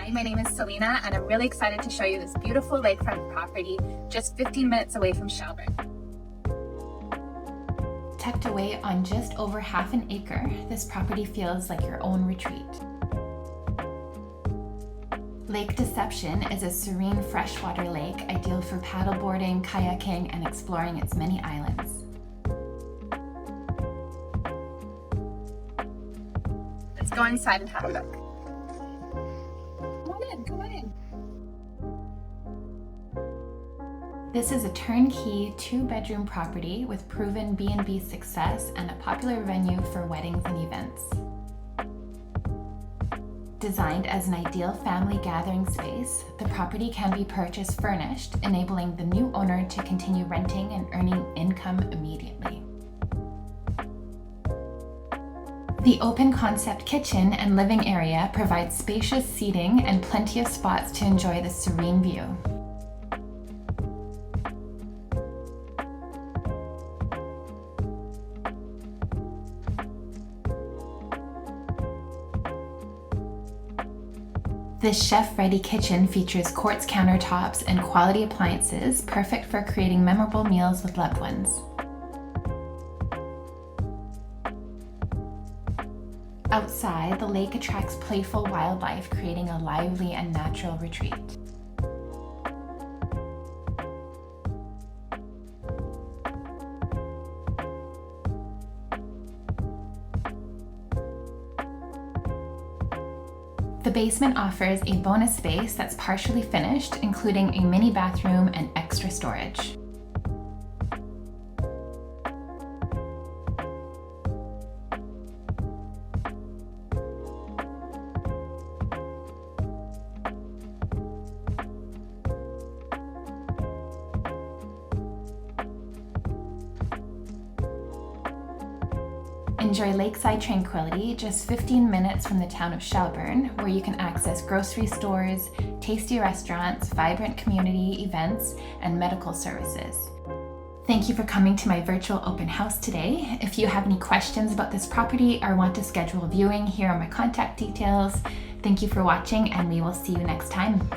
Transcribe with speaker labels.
Speaker 1: Hi, my name is Selena, and I'm really excited to show you this beautiful lakefront property just 15 minutes away from Shelburne.
Speaker 2: Tucked away on just over half an acre, this property feels like your own retreat. Lake Deception is a serene freshwater lake ideal for paddleboarding, kayaking, and exploring its many islands.
Speaker 1: Let's go inside and have a look. Come on in.
Speaker 2: This is a turnkey 2-bedroom property with proven B&B success and a popular venue for weddings and events. Designed as an ideal family gathering space, the property can be purchased furnished, enabling the new owner to continue renting and earning income immediately. The open concept kitchen and living area provides spacious seating and plenty of spots to enjoy the serene view. This chef-ready kitchen features quartz countertops and quality appliances, perfect for creating memorable meals with loved ones. Outside, the lake attracts playful wildlife, creating a lively and natural retreat. The basement offers a bonus space that's partially finished, including a mini bathroom and extra storage. Enjoy lakeside tranquility just 15 minutes from the town of Shelburne, where you can access grocery stores, tasty restaurants, vibrant community events, and medical services. Thank you for coming to my virtual open house today. If you have any questions about this property or want to schedule a viewing, here are my contact details. Thank you for watching, and we will see you next time.